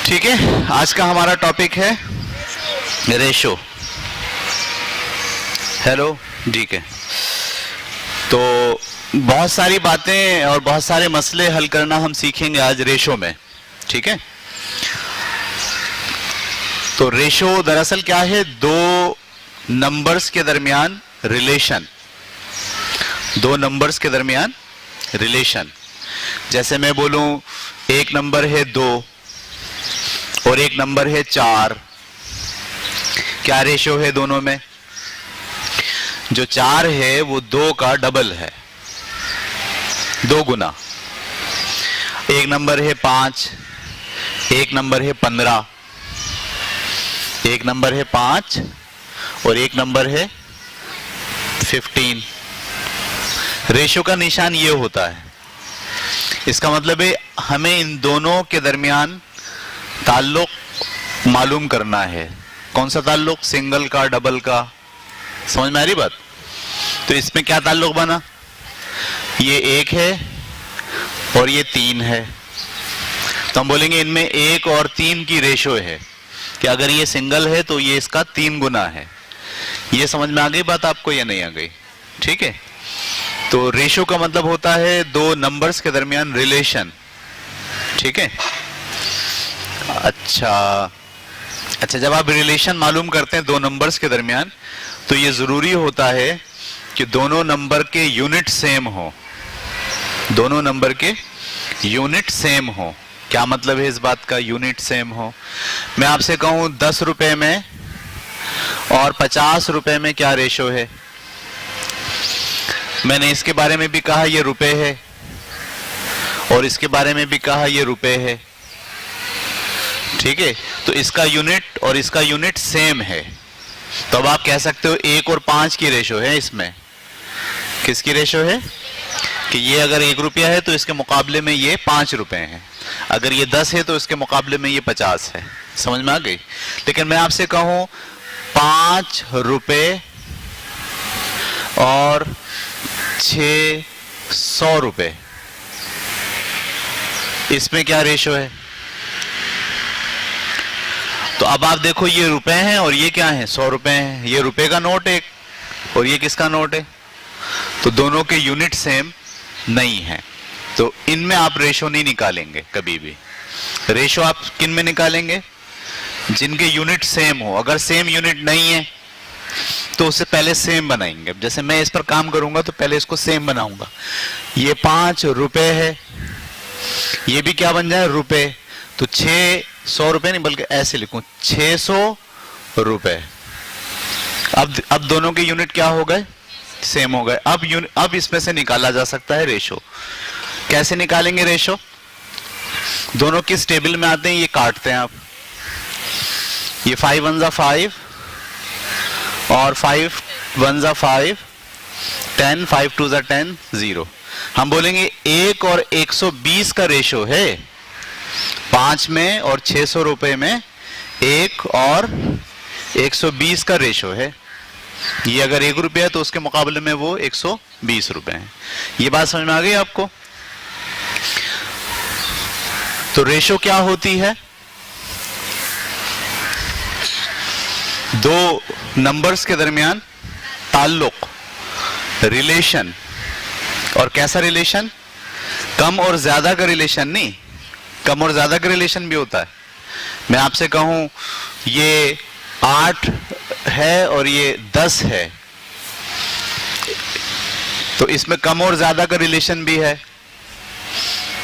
ठीक है, आज का हमारा टॉपिक है रेशो। हेलो, ठीक है। तो बहुत सारी बातें और बहुत सारे मसले हल करना हम सीखेंगे आज रेशो में, ठीक है। तो रेशो दरअसल क्या है? दो नंबर्स के दरमियान रिलेशन, दो नंबर्स के दरमियान रिलेशन। जैसे मैं बोलूं एक नंबर है 2 और एक नंबर है 4, क्या रेशो है दोनों में? जो 4 है वो 2 का डबल है, 2 गुना। एक नंबर है 5, एक नंबर है 15, एक नंबर है 5 और एक नंबर है 15। रेशो का निशान ये होता है। इसका मतलब है हमें इन दोनों के दरमियान ताल्लुक मालूम करना है। कौन सा ताल्लुक? सिंगल का, डबल का। समझ में आ रही बात? तो इसमें क्या ताल्लुक बना? ये 1 है और ये 3 है, तो हम बोलेंगे इनमें 1 और 3 की रेशो है कि अगर ये सिंगल है तो ये इसका 3 गुना है। ये समझ में आ गई बात आपको या नहीं आ गई? ठीक है। तो रेशो का मतलब होता है दो नंबर्स के दरमियान रिलेशन, ठीक है। अच्छा, जब आप रिलेशन मालूम करते हैं दो नंबर्स के दरमियान, तो ये जरूरी होता है कि दोनों नंबर के यूनिट सेम हो, दोनों नंबर के यूनिट सेम हो। क्या मतलब है इस बात का, यूनिट सेम हो? मैं आपसे कहूं 10 रुपए में और 50 रुपए में क्या रेशो है? मैंने इसके बारे में भी कहा ये रुपए है और इसके बारे में भी कहा ये रुपए है, ठीक है। तो इसका यूनिट और इसका यूनिट सेम है, तो अब आप कह सकते हो 1 और 5 की रेशो है। इसमें किसकी रेशो है? कि ये अगर 1 रुपया है तो इसके मुकाबले में ये 5 रुपए हैं, अगर ये 10 है तो इसके मुकाबले में ये 50 है। समझ में आ गई? लेकिन मैं आपसे कहूं 5 रुपए और 600 रुपए, इसमें क्या रेशो है? तो अब आप देखो ये रुपए हैं और ये क्या है? 100 रुपए हैं। ये रुपए का नोट है और ये किसका नोट है? तो दोनों के यूनिट सेम नहीं है, तो इनमें आप रेशो नहीं निकालेंगे कभी भी। रेशो आप किन में निकालेंगे? जिनके यूनिट सेम हो। अगर सेम यूनिट नहीं है तो उससे पहले सेम बनाएंगे। जैसे मैं इस पर काम करूंगा तो पहले इसको सेम बनाऊंगा। ये 5 रुपए है, ये भी क्या बन जाए? रुपए। तो 600 रुपए नहीं बल्कि ऐसे लिखूं 600 रुपए। अब दोनों के यूनिट क्या हो गए? सेम हो गए। अब इसमें से निकाला जा सकता है रेशो। कैसे निकालेंगे रेशो? दोनों किस टेबल में आते हैं ये काटते हैं आप। ये 5 1 जा 5 और 5 1 जा 5, 10 5 2 जा 10, 0। हम बोलेंगे 1 और 120 का रेशो है। 5 में और 600 रुपए में 1 और 120 का रेशो है। ये अगर 1 रुपया है तो उसके मुकाबले में वो 120 रुपए है। ये बात समझ में आ गई आपको? तो रेशो क्या होती है? दो नंबर्स के दरमियान ताल्लुक, रिलेशन। और कैसा रिलेशन? कम और ज्यादा का रिलेशन नहीं, कम और ज्यादा का रिलेशन भी होता है। मैं आपसे कहूं ये 8 है और ये 10 है, तो इसमें कम और ज्यादा का रिलेशन भी है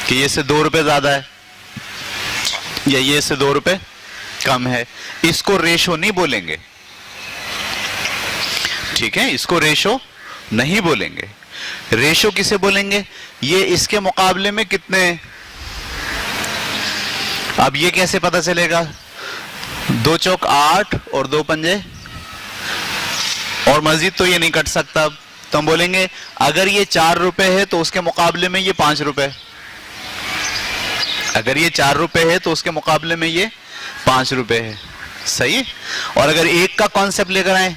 कि ये से 2 रुपए ज्यादा है या ये से 2 रुपए कम है। इसको रेशो नहीं बोलेंगे, ठीक है। इसको रेशो नहीं बोलेंगे। रेशो किसे बोलेंगे? ये इसके मुकाबले में कितने। अब ये कैसे पता चलेगा? 2 चौक 8 और 2 पंजे, और मजीद तो ये नहीं कट सकता। तो हम बोलेंगे अगर ये 4 रुपए है तो उसके मुकाबले में ये 5 रुपए। अगर ये 4 रुपए है तो उसके मुकाबले में ये 5 रुपए है। सही। और अगर 1 का कॉन्सेप्ट लेकर आए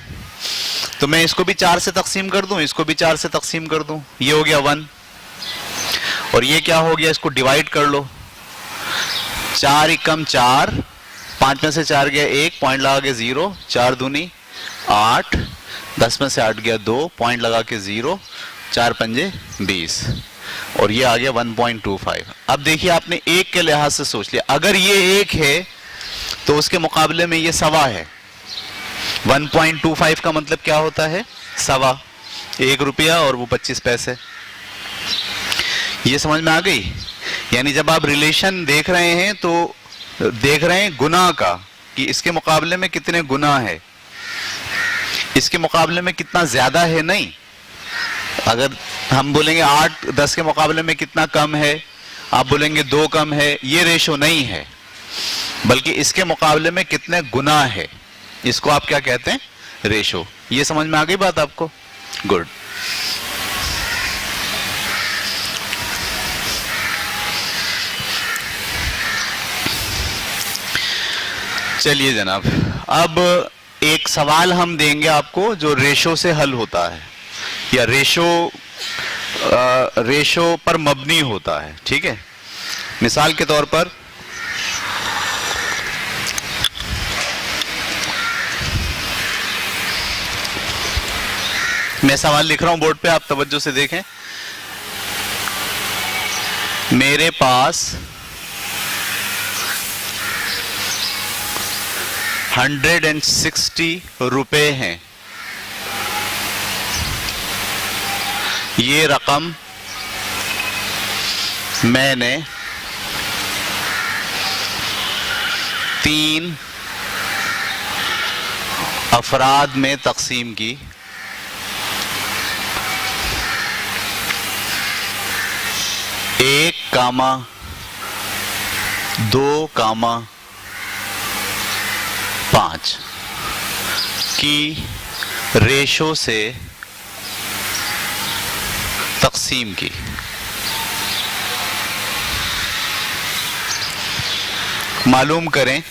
तो मैं इसको भी 4 से तकसीम कर दूं, इसको भी 4 से तकसीम कर दूं, ये हो गया 1। और ये क्या हो गया? इसको डिवाइड कर लो, 4 एकम 4, 5 में से 4 गया 1, पॉइंट लगा के 0, 4 दूनी 8, 10 में से 8 गया 2, पॉइंट लगा के 0, 4 पंजे 20, और ये आ गया 1.25। अब देखिए आपने एक के लिहाज से सोच लिया, अगर ये एक है तो उसके मुकाबले में ये सवा है। 1.25 का मतलब क्या होता है? सवा, 1 रुपया और वो 25 पैसे। ये समझ में आ गई? यानी जब आप रिलेशन देख रहे हैं तो देख रहे हैं गुना का, कि इसके मुकाबले में कितने गुना है, इसके मुकाबले में कितना ज्यादा है नहीं। अगर हम बोलेंगे 8 10 के मुकाबले में कितना कम है, आप बोलेंगे 2 कम है, ये रेशो नहीं है, बल्कि इसके मुकाबले में कितने गुना है, इसको आप क्या कहते हैं? रेशो। ये समझ में आ गई बात आपको? गुड। चलिए जनाब, अब एक सवाल हम देंगे आपको जो रेशो से हल होता है, या रेशो पर मबनी होता है। ठीक है, मिसाल के तौर पर मैं सवाल लिख रहा हूं बोर्ड पे, आप तवज्जो से देखें। मेरे पास 160 रुपए हैं। ये रकम मैंने 3 अफराद में तकसीम की। 1,2,5 की रेशो से तकसीम की। मालूम करें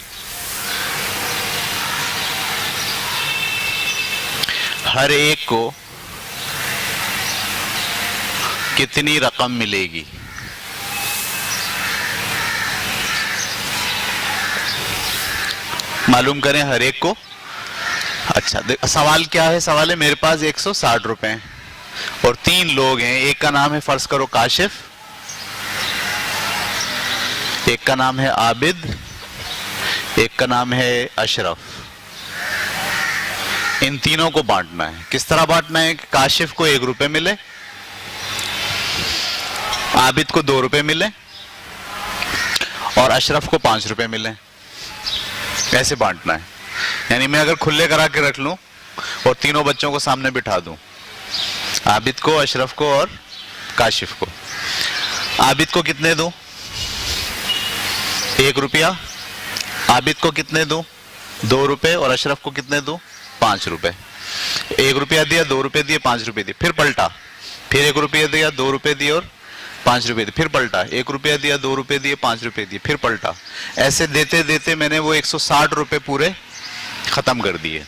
हर एक को कितनी रकम मिलेगी। मालूम करें हर एक को। अच्छा, सवाल क्या है? सवाल है मेरे पास 160 रुपए हैं और 3 लोग हैं। एक का नाम है, फर्ज करो, काशिफ, एक का नाम है आबिद, एक का नाम है अशरफ। इन तीनों को बांटना है। किस तरह बांटना है? काशिफ को 1 रुपए मिले, आबिद को 2 रुपए मिले और अशरफ को 5 रुपए मिले। ऐसे बांटना है। यानी मैं अगर खुले करा के रख लूं और तीनों बच्चों को सामने बिठा दूं, आबिद को, अशरफ को और काशिफ को, आबिद को कितने दूं? 1 रुपया। आबिद को कितने दूं? 2 रुपए। और अशरफ को कितने दूं? 5 रुपए। 1 रुपया दिया, 2 रुपए दिए, 5 रुपए दिए, फिर पलटा, फिर 1 रुपया दिया, 2 रुपए दिए और 5 रुपए दिए, फिर पलटा, 1 रुपया दिया, 2 रुपए दिए, 5 रुपए दिए, फिर पलटा। ऐसे देते देते मैंने वो 160 रुपए पूरे खत्म कर दिए।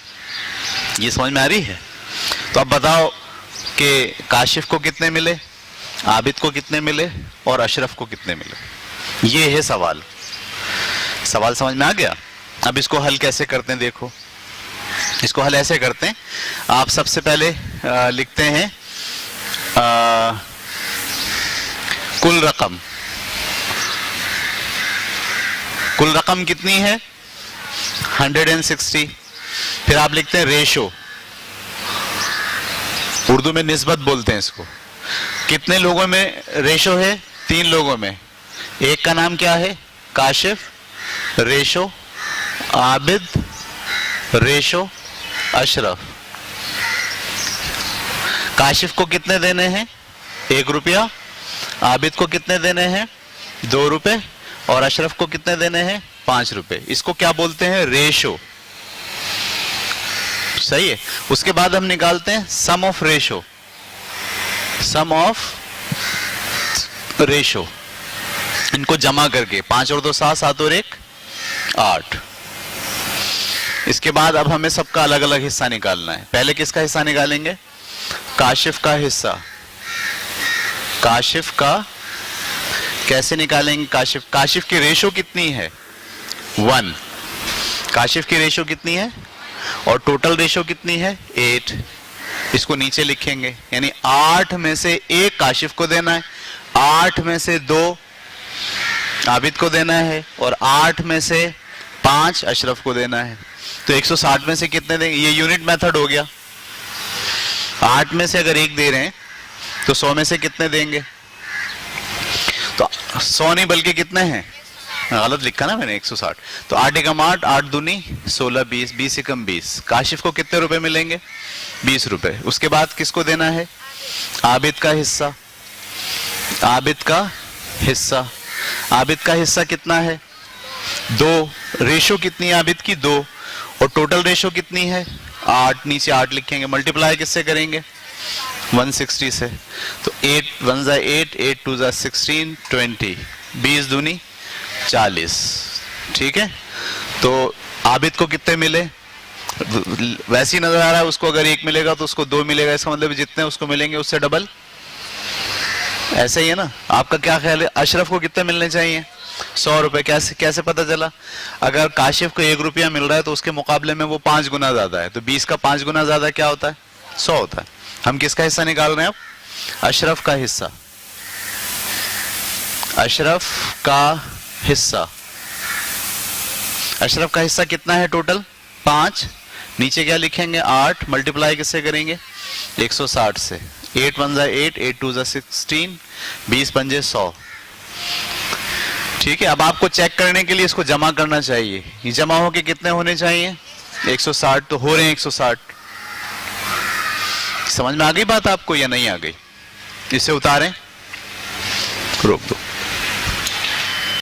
ये समझ में आ रही है? तो अब बताओ कि काशिफ को कितने मिले, आबिद को कितने मिले और अशरफ को कितने मिले। ये है सवाल। सवाल समझ में आ गया? अब इसको हल कैसे करते हैं देखो। इसको हल ऐसे करते हैं, आप सबसे पहले लिखते हैं कुल रकम। कुल रकम कितनी है? 160। फिर आप लिखते हैं रेशो, उर्दू में निस्बत बोलते हैं इसको। कितने लोगों में रेशो है? 3 लोगों में। एक का नाम क्या है? Kashif, ratio Abid, ratio Ashraf. काशिफ को कितने देने हैं? 1 रुपया। आबिद को कितने देने हैं? 2 रुपए। और अशरफ को कितने देने हैं? 5 रुपए। इसको क्या बोलते हैं? रेशो। सही है। उसके बाद हम निकालते हैं sum of ratio. Sum of ratio, इनको जमा करके 5 और 2 7, 7 और 1 8। इसके बाद अब हमें सबका अलग अलग हिस्सा निकालना है। पहले किसका हिस्सा निकालेंगे? काशिफ का हिस्सा। काशिफ का कैसे निकालेंगे? काशिफ की रेशो कितनी है? 1। काशिफ की रेशो कितनी है और टोटल रेशो कितनी है 8। इसको नीचे लिखेंगे, यानी 8 में से 1 काशिफ को देना है, 8 में से 2 आबिद को देना है और 8 में से 5 अशरफ को देना है। तो 160 में से कितने देंगे? ये यूनिट मेथड हो गया। 8 में से अगर 1 दे रहे हैं तो 100 में से कितने देंगे? तो 100 नहीं बल्कि कितने हैं, गलत लिखा ना मैंने, 160। तो 8 एकम 8, 8 दूनी 16, 20, 20 एकम 20। काशिफ को कितने रुपए मिलेंगे? 20 रुपए। उसके बाद किसको देना है? आबिद का हिस्सा। आबिद का हिस्सा, आबिद का हिस्सा कितना है? 2। रेशो कितनी है आबिद की? 2। और टोटल रेशो कितनी है? 8। नीचे 8 लिखेंगे, मल्टीप्लाई किससे करेंगे? 160 से। तो 8 1 जा 8, 8 2 जा 16, 20, 20 दूनी 40। ठीक है, तो आबिद को कितने मिले? वैसे ही नजर आ रहा है, उसको अगर 1 मिलेगा तो उसको 2 मिलेगा, इसका मतलब जितने उसको मिलेंगे उससे डबल। ऐसे ही है ना? आपका क्या ख्याल है, अशरफ को कितने मिलने चाहिए? 100 रुपए। कैसे पता चला? अगर काशिफ को 1 रुपया मिल रहा है तो उसके मुकाबले में वो 5 गुना ज्यादा है, तो 20 का 5 गुना ज्यादा क्या होता है? 100 होता है। हम किसका हिस्सा निकाल रहे हैं अब? अशरफ का हिस्सा। अशरफ का हिस्सा, अशरफ का हिस्सा कितना है टोटल? 5। नीचे क्या लिखेंगे? 8। मल्टीप्लाई किससे करेंगे? 160 से। 8 1 जा 8, 8 2 जा 16, 20 पंजे 100। ठीक है, अब आपको चेक करने के लिए इसको जमा करना चाहिए। ये जमा होके कितने होने चाहिए? 160। तो हो रहे हैं 160। समझ में आ गई बात आपको या नहीं आ गई? इसे उतारें, रोक दो।